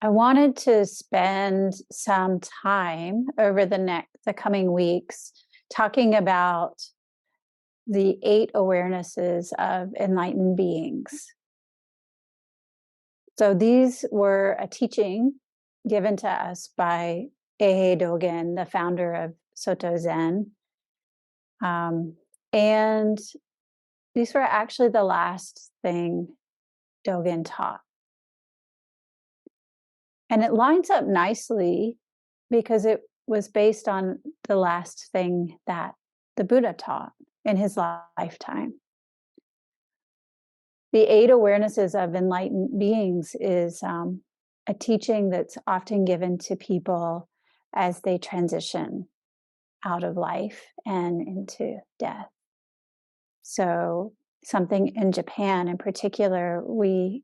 I wanted to spend some time over the coming weeks talking about the 8 awarenesses of enlightened beings. So these were a teaching given to us by Dogen, the founder of Soto Zen. And these were actually the last thing Dogen taught. And it lines up nicely because it was based on the last thing that the Buddha taught in his lifetime. The 8 awarenesses of enlightened beings is a teaching that's often given to people as they transition out of life and into death. So, something in Japan in particular, we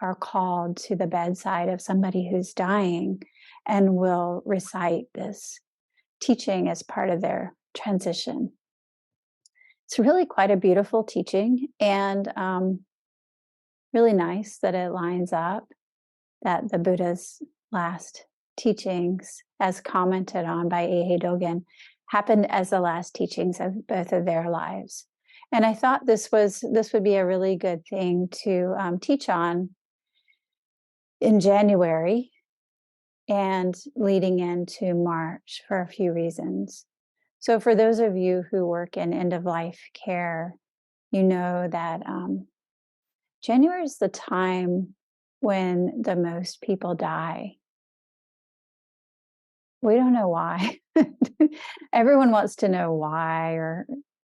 are called to the bedside of somebody who's dying and will recite this teaching as part of their transition. It's really quite a beautiful teaching and really nice that it lines up that the Buddha's last teachings, as commented on by Eihei Dogen, happened as the last teachings of both of their lives. And I thought this would be a really good thing to teach on in January and leading into March for a few reasons. So for those of you who work in end-of-life care, you know that January is the time when the most people die. We don't know why. Everyone wants to know why, or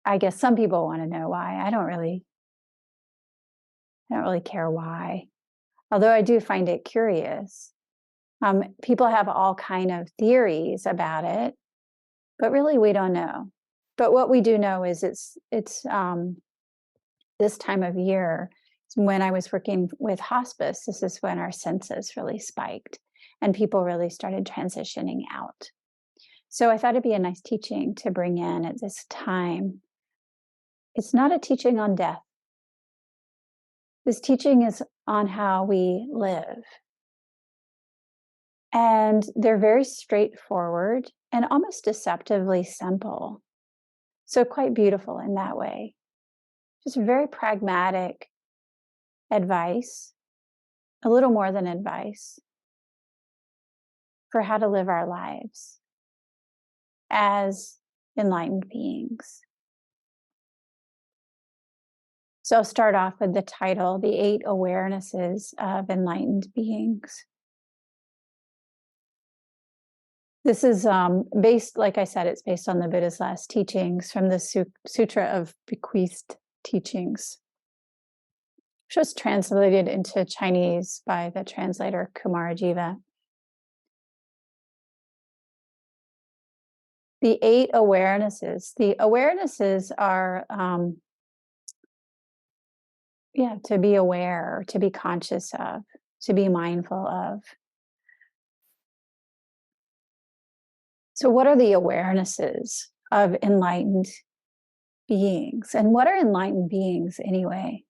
I guess some people want to know why. I don't really care why. Although I do find it curious. People have all kind of theories about it, but really we don't know. But what we do know is it's this time of year. When I was working with hospice, this is when our census really spiked and people really started transitioning out. So I thought it'd be a nice teaching to bring in at this time. It's not a teaching on death. This teaching is on how we live. And they're very straightforward and almost deceptively simple. So quite beautiful in that way. Just very pragmatic advice, a little more than advice, for how to live our lives as enlightened beings. So I'll start off with the title, The 8 Awarenesses of Enlightened Beings. This is based, like I said, it's based on the Buddha's last teachings from the Sutra of Bequeathed Teachings, which was translated into Chinese by the translator Kumarajiva. The 8 awarenesses. The awarenesses are, to be aware, to be conscious of, to be mindful of. So what are the awarenesses of enlightened beings? And what are enlightened beings anyway?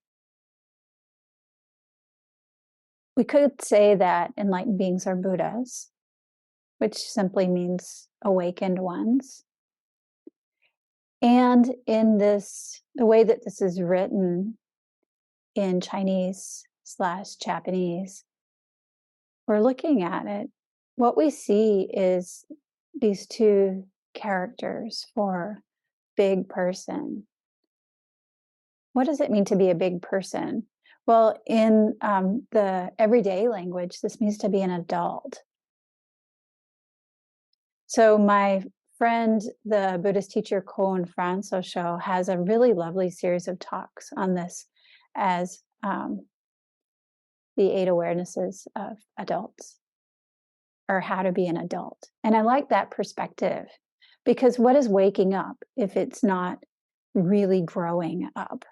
We could say that enlightened beings are Buddhas, which simply means awakened ones. And in this, the way that this is written in Chinese/Japanese, we're looking at it. What we see is these 2 characters for big person. What does it mean to be a big person? Well, in the everyday language, this means to be an adult. So my friend, the Buddhist teacher Koun Franso has a really lovely series of talks on this as the 8 awarenesses of adults, or how to be an adult. And I like that perspective, because what is waking up if it's not really growing up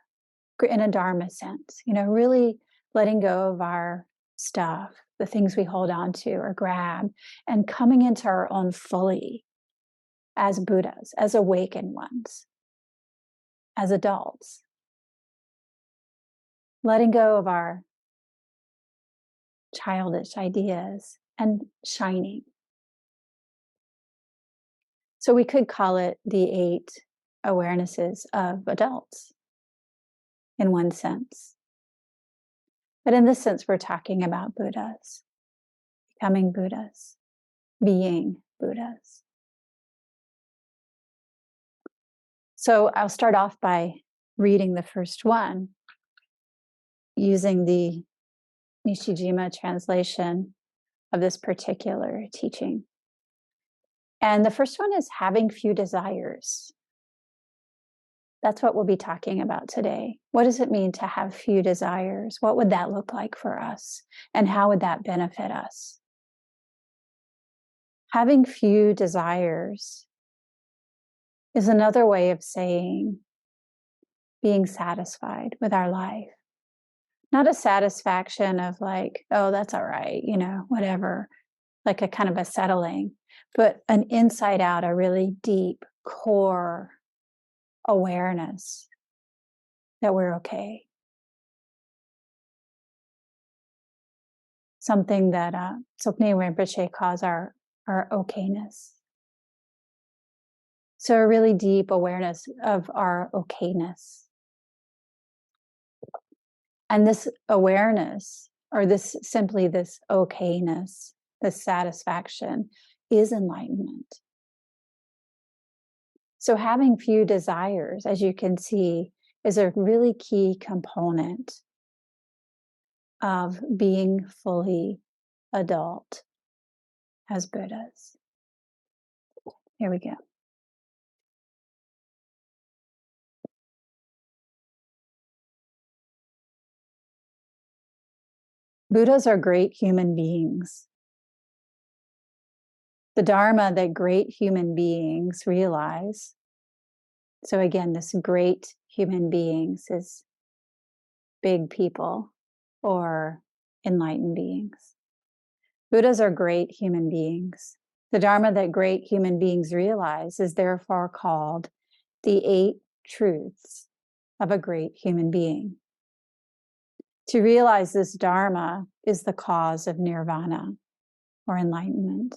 in a Dharma sense? Really letting go of our stuff, the things we hold on to or grab, and coming into our own fully as Buddhas, as awakened ones, as adults. Letting go of our childish ideas, and shining. So we could call it the 8 awarenesses of adults in one sense. But in this sense, we're talking about Buddhas, becoming Buddhas, being Buddhas. So I'll start off by reading the first one using the Nishijima translation of this particular teaching. And the first one is having few desires. That's what we'll be talking about today. What does it mean to have few desires? What would that look like for us? And how would that benefit us? Having few desires is another way of saying being satisfied with our life. Not a satisfaction of like, oh, that's all right, whatever, like a kind of a settling, but an inside out, a really deep core awareness that we're okay. Something that Tsoknyi Rinpoche calls our okayness. So a really deep awareness of our okayness. And this awareness, or this okayness, this satisfaction, is enlightenment. So having few desires, as you can see, is a really key component of being fully adult as Buddhas. Here we go. Buddhas are great human beings. The Dharma that great human beings realize. So again, this great human beings is big people or enlightened beings. Buddhas are great human beings. The Dharma that great human beings realize is therefore called the 8 truths of a great human being. To realize this Dharma is the cause of nirvana or enlightenment.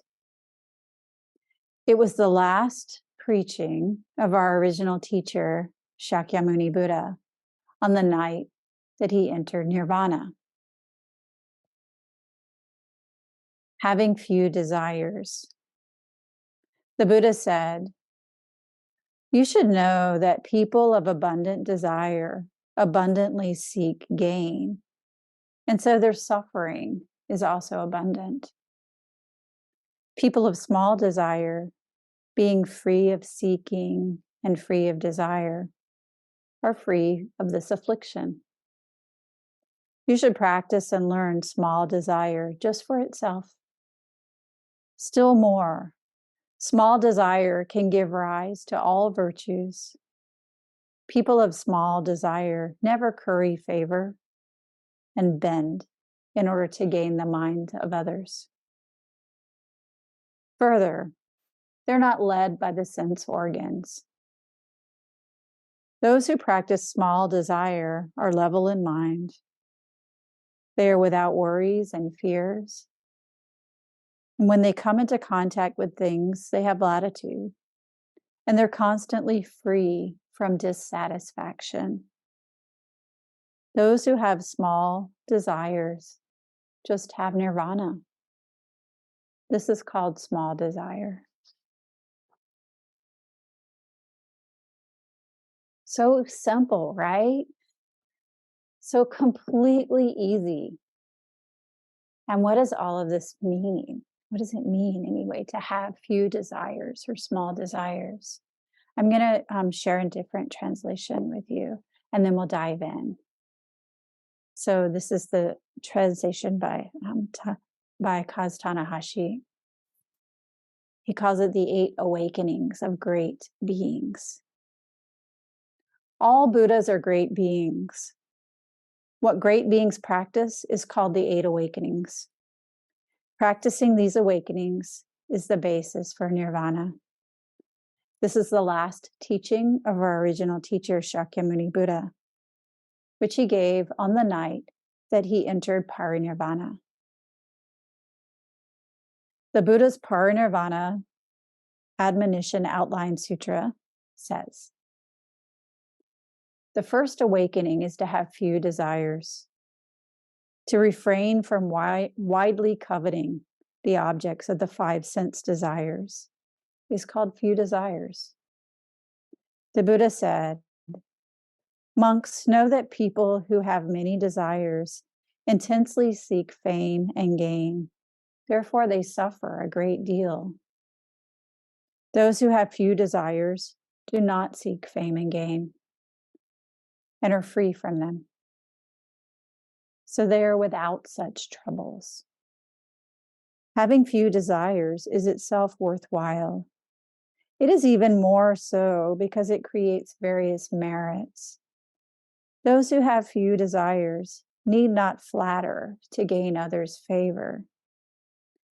It was the last preaching of our original teacher, Shakyamuni Buddha, on the night that he entered nirvana. Having few desires. The Buddha said, "You should know that people of abundant desire abundantly seek gain, and so their suffering is also abundant. People of small desire, being free of seeking and free of desire, are free of this affliction. You should practice and learn small desire just for itself. Still more, small desire can give rise to all virtues. People of small desire never curry favor and bend in order to gain the mind of others. Further, they're not led by the sense organs. Those who practice small desire are level in mind. They are without worries and fears. And when they come into contact with things, they have latitude, and they're constantly free from dissatisfaction. Those who have small desires just have nirvana. This is called small desire." So simple, right? So completely easy. And what does all of this mean? What does it mean anyway to have few desires or small desires? I'm going to share a different translation with you, and then we'll dive in. So this is the translation by Kaz Tanahashi. He calls it the 8 awakenings of great beings. All Buddhas are great beings. What great beings practice is called the 8 awakenings. Practicing these awakenings is the basis for nirvana. This is the last teaching of our original teacher, Shakyamuni Buddha, which he gave on the night that he entered parinirvana. The Buddha's Parinirvana Admonition Outline Sutra says, the first awakening is to have few desires, to refrain from widely coveting the objects of the five sense desires is called few desires. The Buddha said, monks, know that people who have many desires intensely seek fame and gain. Therefore, they suffer a great deal. Those who have few desires do not seek fame and gain and are free from them. So they are without such troubles. Having few desires is itself worthwhile. It is even more so because it creates various merits. Those who have few desires need not flatter to gain others' favor.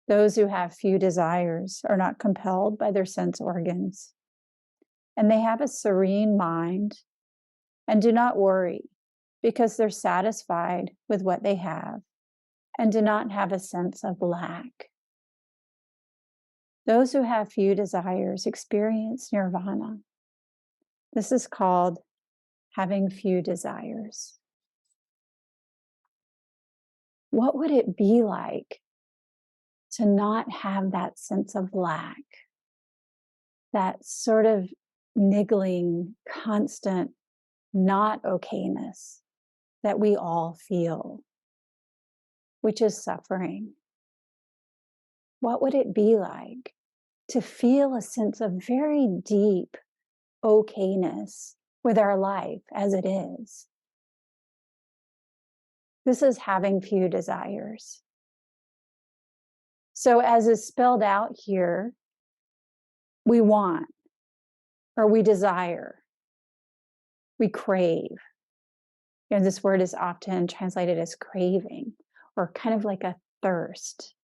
Those who have few desires are not compelled by their sense organs, and they have a serene mind and do not worry because they're satisfied with what they have and do not have a sense of lack. Those who have few desires experience nirvana. This is called having few desires. What would it be like to not have that sense of lack, that sort of niggling, constant not okayness that we all feel, which is suffering? What would it be like to feel a sense of very deep okayness with our life as it is? This is having few desires. So as is spelled out here, we want, or we desire, we crave. This word is often translated as craving, or kind of like a thirst.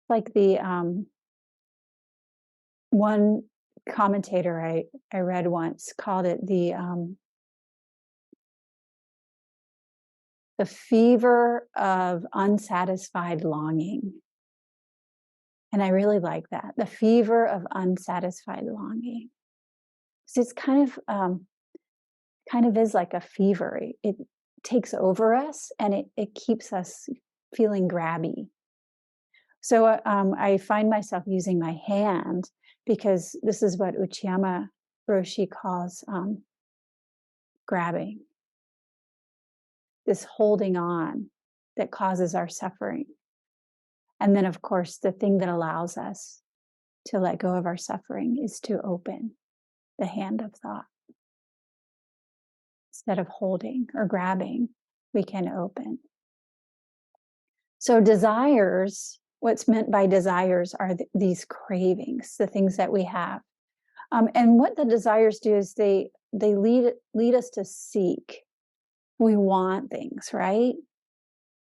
Like the one commentator I read once called it the fever of unsatisfied longing. And I really like that, the fever of unsatisfied longing. Because it's kind of is like a fever. It takes over us and it keeps us feeling grabby. So I find myself using my hand because this is what Uchiyama Roshi calls grabbing. This holding on that causes our suffering. And then, of course, the thing that allows us to let go of our suffering is to open the hand of thought. Instead of holding or grabbing, we can open. So desires, what's meant by desires are these cravings, the things that we have. And what the desires do is they lead us to seek. We want things, right?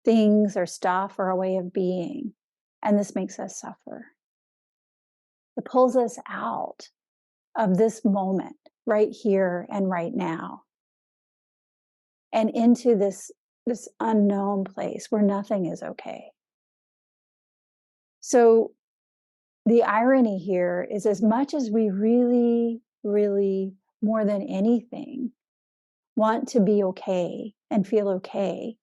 Things or stuff or a way of being. And this makes us suffer. It pulls us out of this moment, right here and right now, and into this unknown place where nothing is okay. So the irony here is, as much as we really, really, more than anything, want to be okay and feel okay,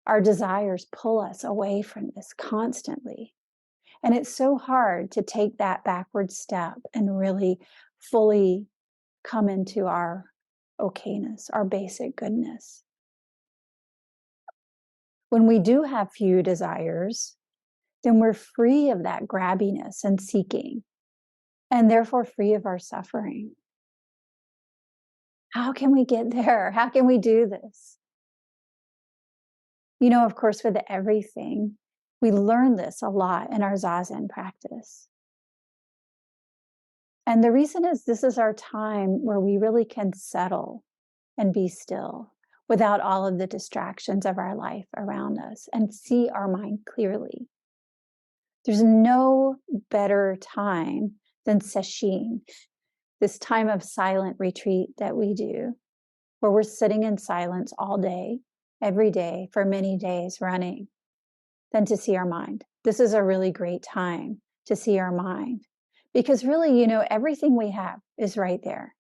our desires pull us away from this constantly. And it's so hard to take that backward step and really fully come into our okayness, our basic goodness. When we do have few desires, then we're free of that grabbiness and seeking, and therefore free of our suffering. How can we get there? How can we do this? Of course, with everything, we learn this a lot in our Zazen practice. And the reason is this is our time where we really can settle and be still without all of the distractions of our life around us and see our mind clearly. There's no better time than sesshin, this time of silent retreat that we do, where we're sitting in silence all day, every day, for many days running. than to see our mind. This is a really great time to see our mind because really, everything we have is right there.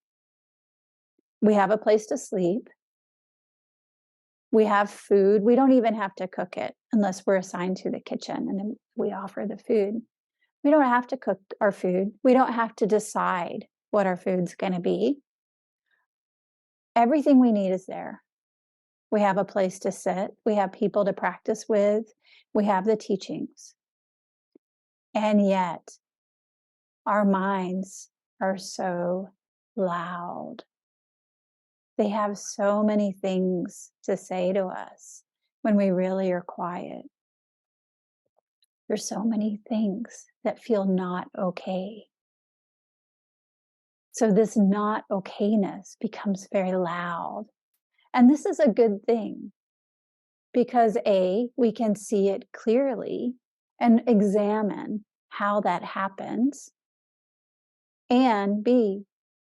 We have a place to sleep. We have food. We don't even have to cook it unless we're assigned to the kitchen and then we offer the food. We don't have to cook our food. We don't have to decide what our food's going to be. Everything we need is there. We have a place to sit. We have people to practice with. We have the teachings. And yet, our minds are so loud. They have so many things to say to us when we really are quiet. There's so many things that feel not okay. So this not okayness becomes very loud. And this is a good thing because A, we can see it clearly and examine how that happens. And B,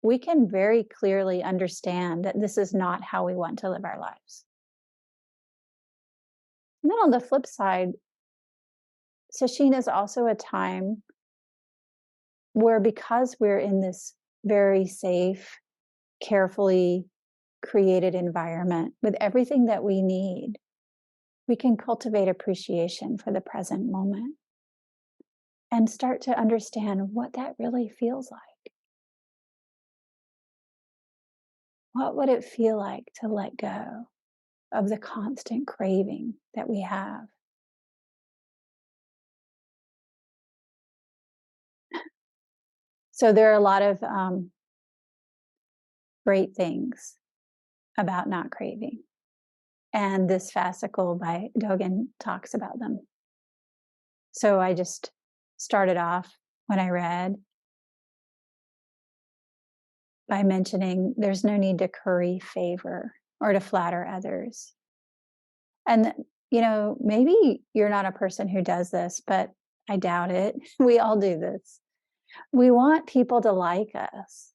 we can very clearly understand that this is not how we want to live our lives. And then on the flip side, Sesshin is also a time where because we're in this very safe, carefully created environment with everything that we need, we can cultivate appreciation for the present moment and start to understand what that really feels like. What would it feel like to let go of the constant craving that we have? So there are a lot of great things about not craving. And this fascicle by Dogen talks about them. So I just started off when I read by mentioning there's no need to curry favor or to flatter others. And, maybe you're not a person who does this, but I doubt it. We all do this. We want people to like us,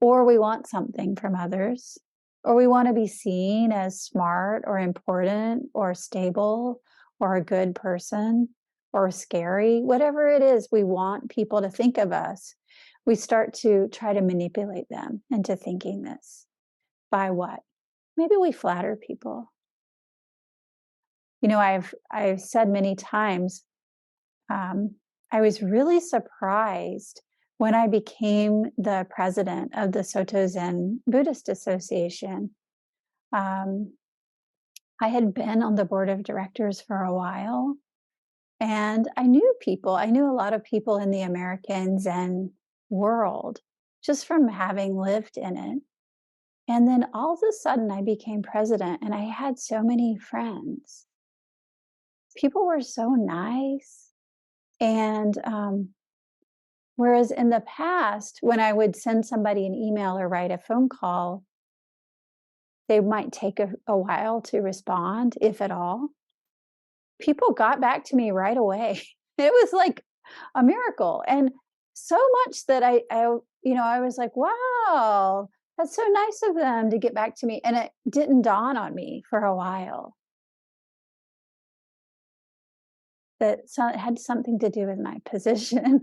or we want something from others, or we want to be seen as smart or important or stable or a good person or scary, whatever it is we want people to think of us. We start to try to manipulate them into thinking this. By what? Maybe we flatter people. I've said many times, I was really surprised when I became the president of the Soto Zen Buddhist Association. I had been on the board of directors for a while, and I knew people. I knew a lot of people in the American Zen world just from having lived in it. And then all of a sudden, I became president, and I had so many friends. People were so nice. And whereas in the past, when I would send somebody an email or write a phone call, they might take a while to respond, if at all. People got back to me right away. It was like a miracle. And so much that I was like, wow, that's so nice of them to get back to me. And it didn't dawn on me for a while that it had something to do with my position.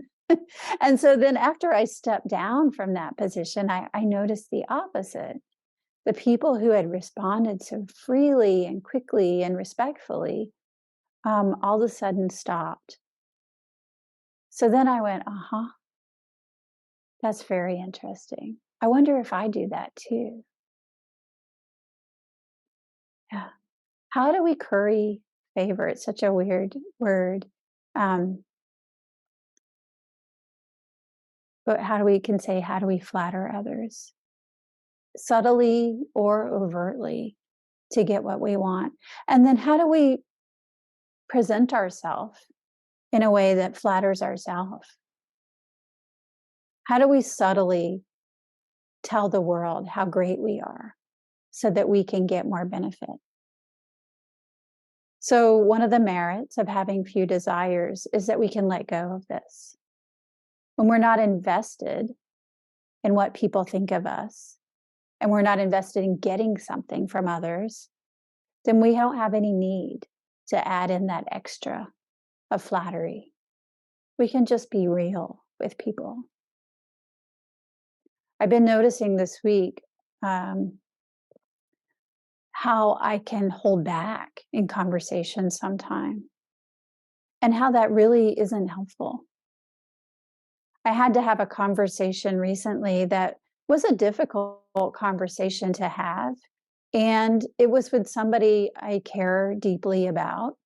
And so then after I stepped down from that position, I noticed the opposite. The people who had responded so freely and quickly and respectfully all of a sudden stopped. So then I went, that's very interesting. I wonder if I do that too. Yeah. How do we curry favor? It's such a weird word. But how do we flatter others? Subtly or overtly to get what we want. And then how do we present ourselves in a way that flatters ourselves? How do we subtly tell the world how great we are so that we can get more benefit? So one of the merits of having few desires is that we can let go of this. When we're not invested in what people think of us, and we're not invested in getting something from others, then we don't have any need to add in that extra of flattery. We can just be real with people. I've been noticing this week how I can hold back in conversation sometime and how that really isn't helpful. I had to have a conversation recently that was a difficult conversation to have. And it was with somebody I care deeply about.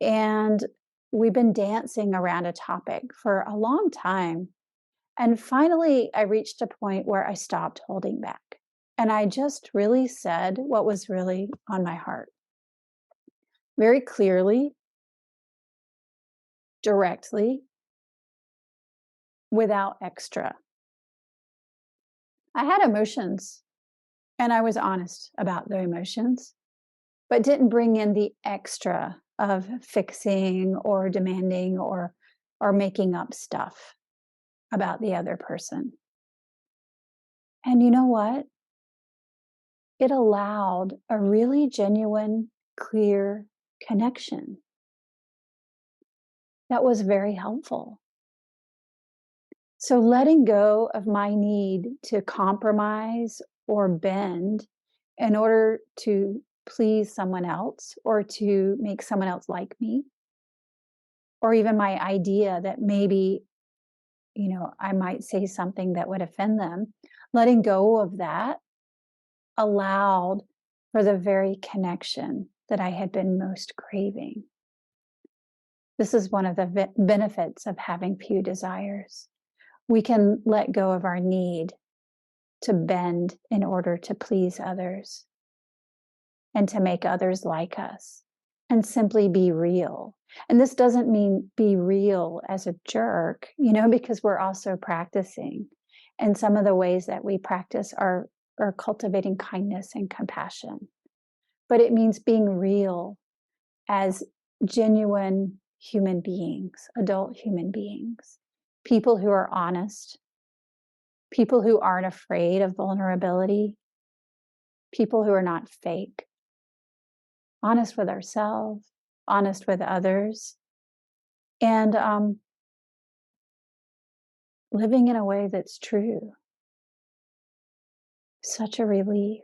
And we've been dancing around a topic for a long time. And finally, I reached a point where I stopped holding back. And I just really said what was really on my heart very clearly, directly, without extra. I had emotions and I was honest about the emotions, but didn't bring in the extra of fixing or demanding or making up stuff about the other person. And you know what? It allowed a really genuine, clear connection that was very helpful. So letting go of my need to compromise or bend in order to please someone else or to make someone else like me, or even my idea that maybe, I might say something that would offend them, letting go of that allowed for the very connection that I had been most craving. This is one of the benefits of having few desires. We can let go of our need to bend in order to please others and to make others like us and simply be real. And this doesn't mean be real as a jerk, because we're also practicing. And some of the ways that we practice are cultivating kindness and compassion. But it means being real as genuine human beings, adult human beings, people who are honest, people who aren't afraid of vulnerability, people who are not fake, honest with ourselves, honest with others, and living in a way that's true. Such a relief.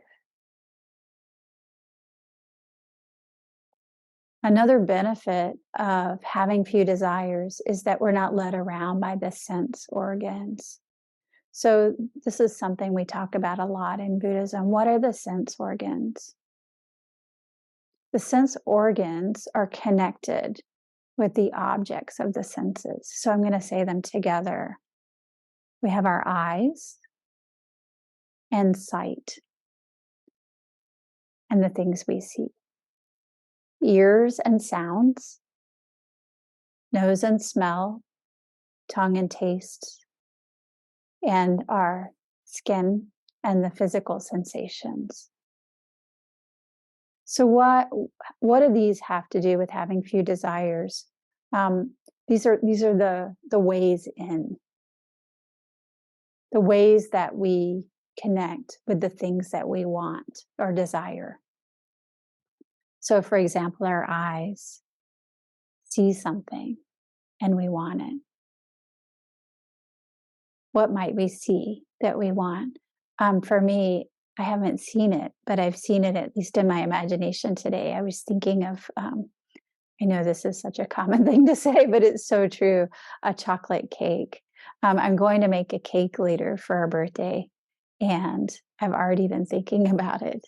Another benefit of having few desires is that we're not led around by the sense organs. So this is something we talk about a lot in Buddhism. What are the sense organs? The sense organs are connected with the objects of the senses. So I'm going to say them together. We have our eyes and sight and the things we see. Ears and sounds, nose and smell, tongue and taste, and our skin and the physical sensations. So what do these have to do with having few desires? These are the ways in, the ways that we connect with the things that we want or desire. So, for example, our eyes see something and we want it. What might we see that we want? For me, I haven't seen it, but I've seen it at least in my imagination today. I was thinking of, I know this is such a common thing to say, but it's so true, a chocolate cake. I'm going to make a cake later for our birthday, and I've already been thinking about it.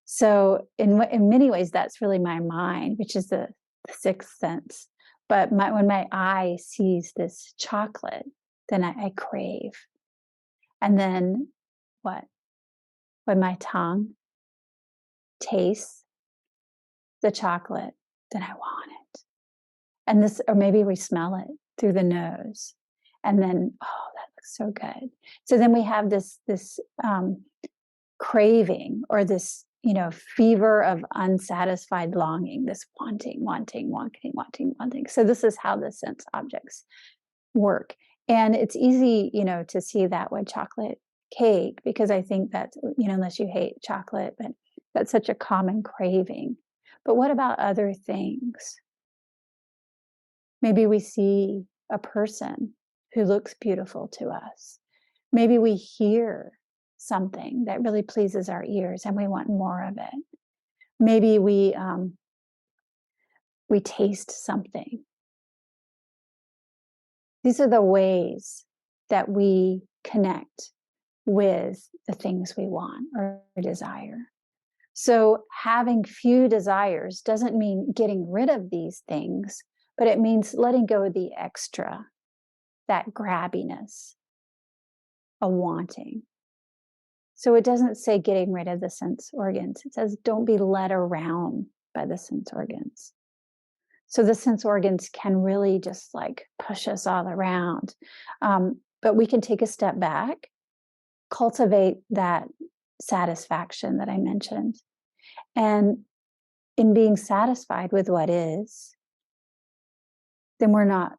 So in many ways, that's really my mind, which is the sixth sense. But when my eye sees this chocolate, then I crave. And then what? When my tongue tastes the chocolate, then I want it. And this, or maybe we smell it through the nose. And then, oh, that looks so good. So then we have this craving or this, fever of unsatisfied longing, this wanting. So this is how the sense objects work. And it's easy, to see that with chocolate cake, because I think that, unless you hate chocolate, but that's such a common craving. But what about other things? Maybe we see a person who looks beautiful to us. Maybe we hear something that really pleases our ears and we want more of it. Maybe we taste something. These are the ways that we connect with the things we want or desire. So having few desires doesn't mean getting rid of these things, but it means letting go of the extra, that grabbiness, a wanting. So it doesn't say getting rid of the sense organs. It says don't be led around by the sense organs. So the sense organs can really just like push us all around. But we can take a step back, cultivate that satisfaction that I mentioned. And in being satisfied with what is, then we're not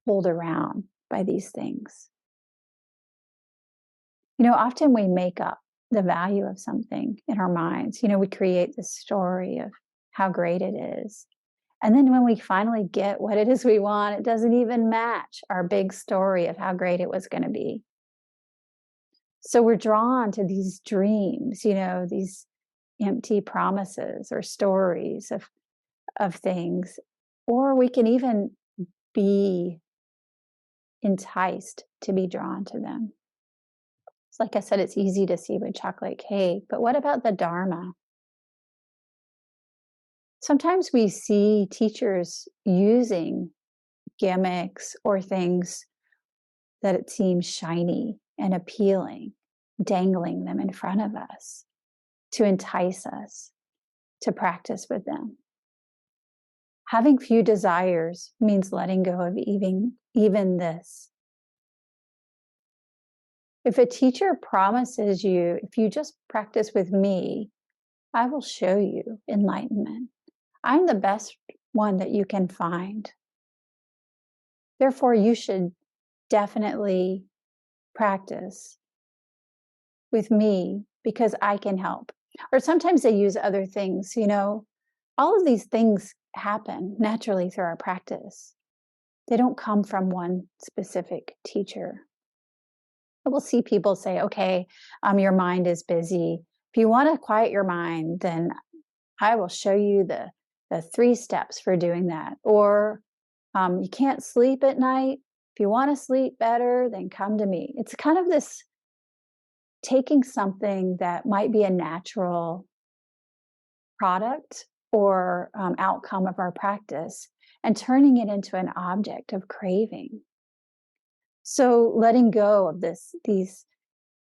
pulled around by these things. Often we make up the value of something in our minds. We create this story of how great it is. And then when we finally get what it is we want, it doesn't even match our big story of how great it was going to be. So we're drawn to these dreams, these empty promises or stories of things. Or we can even be enticed to be drawn to them. Like I said, it's easy to see with chocolate cake, but what about the Dharma? Sometimes we see teachers using gimmicks or things that it seems shiny and appealing, dangling them in front of us to entice us to practice with them. Having few desires means letting go of even this. If a teacher promises you, if you just practice with me, I will show you enlightenment. I'm the best one that you can find. Therefore, you should definitely practice with me because I can help. Or sometimes they use other things, all of these things happen naturally through our practice. They don't come from one specific teacher. We'll see people say, okay, your mind is busy. If you want to quiet your mind, then I will show you the 3 steps for doing that. Or you can't sleep at night. If you want to sleep better, then come to me. It's kind of this taking something that might be a natural product or outcome of our practice and turning it into an object of craving. So letting go of these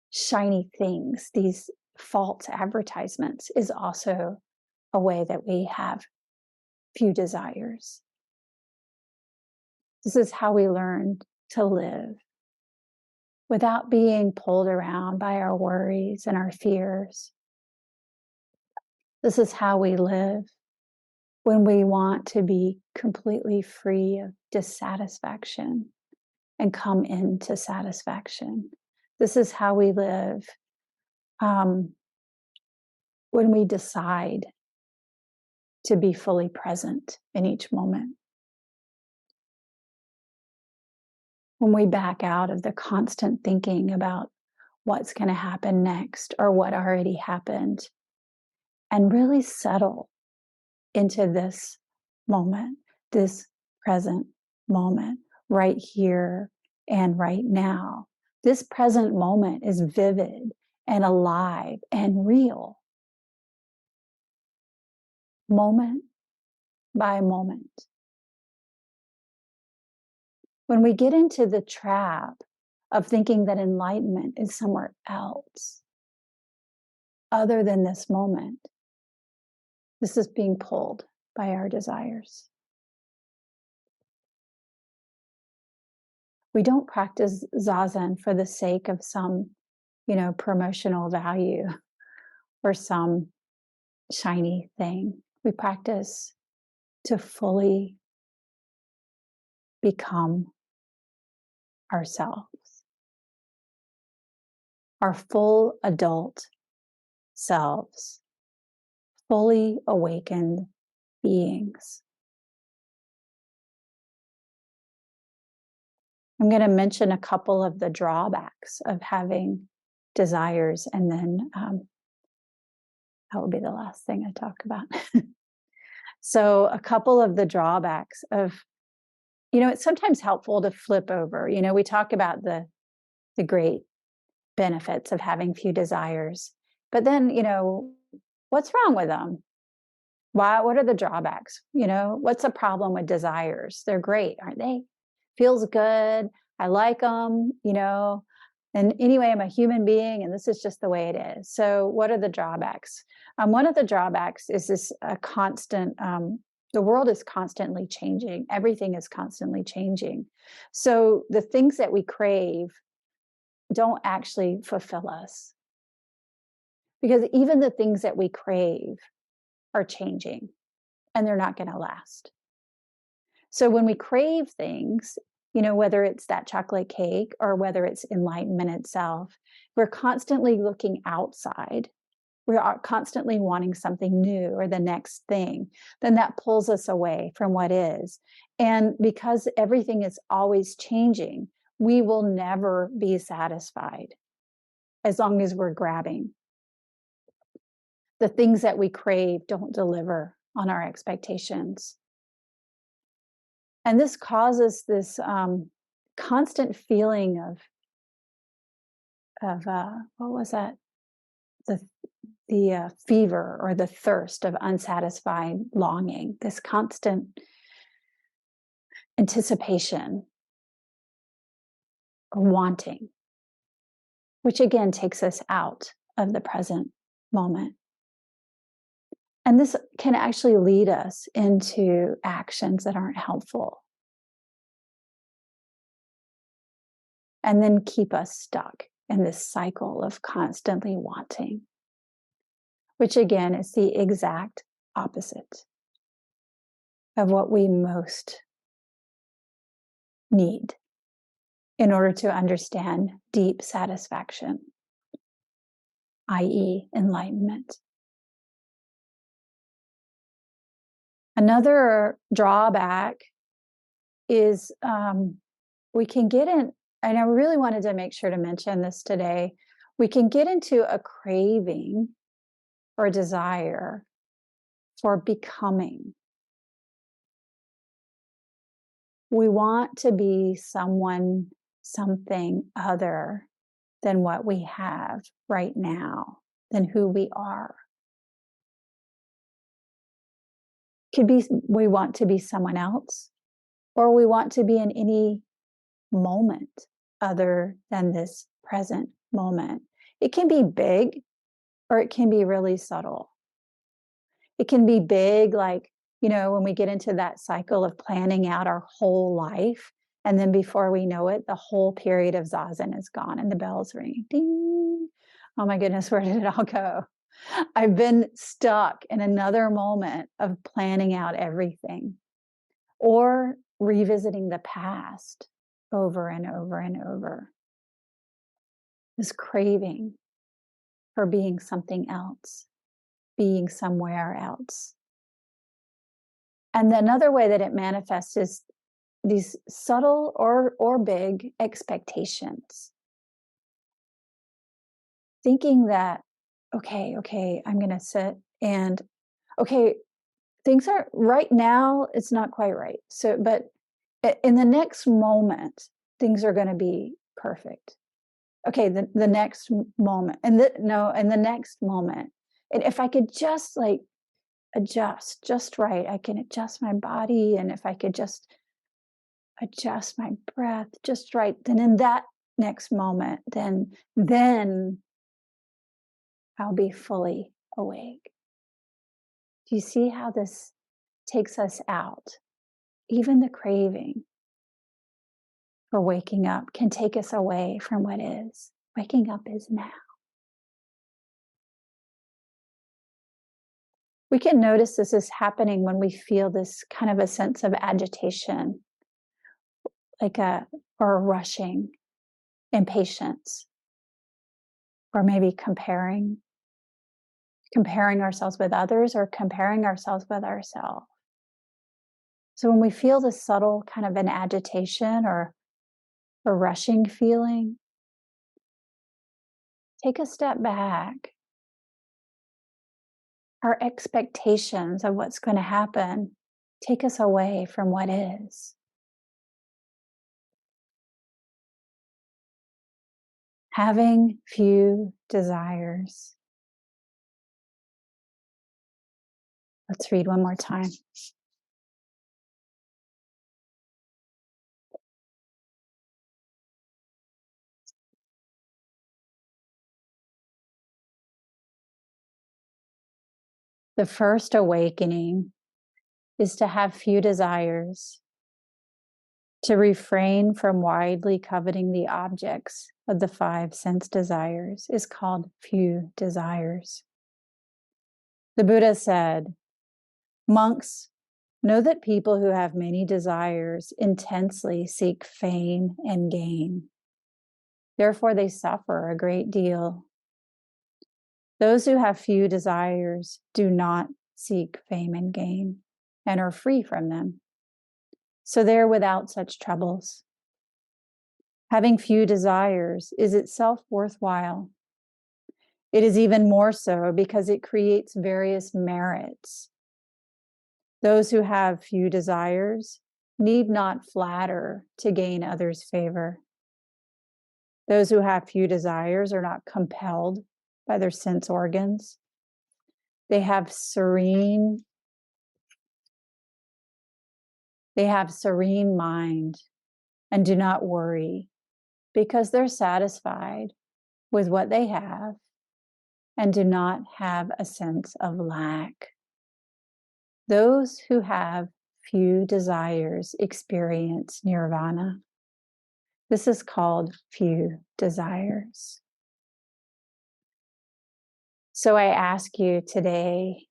shiny things, these false advertisements is also a way that we have few desires. This is how we learn to live without being pulled around by our worries and our fears. This is how we live when we want to be completely free of dissatisfaction and come into satisfaction. This is how we live when we decide to be fully present in each moment. When we back out of the constant thinking about what's going to happen next or what already happened and really settle into this moment, this present moment, right here and right now. This present moment is vivid and alive and real, moment by moment. When we get into the trap of thinking that enlightenment is somewhere else, other than this moment, this is being pulled by our desires. We don't practice Zazen for the sake of some, promotional value or some shiny thing. We practice to fully become ourselves, our full adult selves, fully awakened beings. I'm going to mention a couple of the drawbacks of having desires, and then that will be the last thing I talk about. So, a couple of the drawbacks of, it's sometimes helpful to flip over. We talk about the great benefits of having few desires, but then, what's wrong with them? What are the drawbacks? What's the problem with desires? They're great, aren't they? Feels good. I like them, and anyway, I'm a human being and this is just the way it is. So what are the drawbacks? One of the drawbacks is this constant, the world is constantly changing. Everything is constantly changing. So the things that we crave don't actually fulfill us, because even the things that we crave are changing and they're not going to last. So when we crave things, whether it's that chocolate cake or whether it's enlightenment itself, we're constantly looking outside. We are constantly wanting something new or the next thing. Then that pulls us away from what is. And because everything is always changing, we will never be satisfied as long as we're grabbing. The things that we crave don't deliver on our expectations. And this causes this constant feeling of what was that? The fever or the thirst of unsatisfied longing, this constant anticipation or wanting, which again takes us out of the present moment. And this can actually lead us into actions that aren't helpful, and then keep us stuck in this cycle of constantly wanting, which again is the exact opposite of what we most need in order to understand deep satisfaction, i.e., enlightenment. Another drawback is we can get in, and I really wanted to make sure to mention this today, we can get into a craving or desire for becoming. We want to be someone, something other than what we have right now, than who we are. Could be we want to be someone else, or we want to be in any moment other than this present moment. It can be big, or it can be really subtle. It can be big, like, when we get into that cycle of planning out our whole life, and then before we know it, the whole period of zazen is gone and the bells ring. Ding. Oh my goodness, where did it all go? I've been stuck in another moment of planning out everything, or revisiting the past over and over and over. This craving for being something else, being somewhere else. And another way that it manifests is these subtle or big expectations. Thinking that, okay, I'm going to sit and, okay, things are right now, it's not quite right. So, but in the next moment, things are going to be perfect. Okay, the next moment, and the next moment. And if I could just adjust just right, I can adjust my body, and if I could just adjust my breath just right, then in that next moment, then I'll be fully awake. Do you see how this takes us out? Even the craving for waking up can take us away from what is. Waking up is now. We can notice this is happening when we feel this kind of a sense of agitation, or rushing, impatience, or maybe comparing ourselves with others or comparing ourselves with ourselves. So when we feel this subtle kind of an agitation or a rushing feeling, take a step back. Our expectations of what's going to happen take us away from what is. Having few desires. Let's read one more time. The first awakening is to have few desires, to refrain from widely coveting the objects of the 5 sense desires is called few desires. The Buddha said, "Monks, know that people who have many desires intensely seek fame and gain. Therefore, they suffer a great deal. Those who have few desires do not seek fame and gain and are free from them. So they're without such troubles. Having few desires is itself worthwhile. It is even more so because it creates various merits. Those who have few desires need not flatter to gain others' favor. Those who have few desires are not compelled by their sense organs. They have serene mind and do not worry because they're satisfied with what they have and do not have a sense of lack. Those who have few desires experience nirvana. This is called few desires." So I ask you today,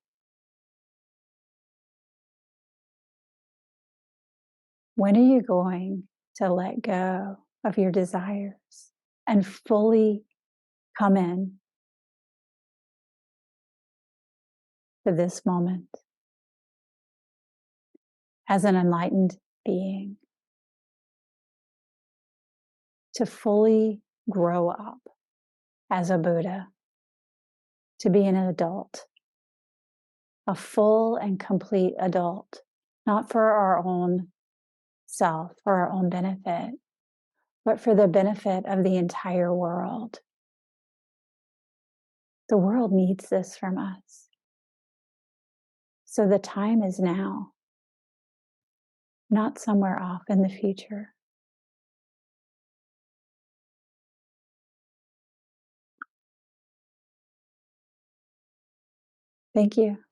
when are you going to let go of your desires and fully come in to this moment as an enlightened being, to fully grow up as a Buddha, to be an adult, a full and complete adult, not for our own self, for our own benefit, but for the benefit of the entire world. The world needs this from us. So the time is now, not somewhere off in the future. Thank you.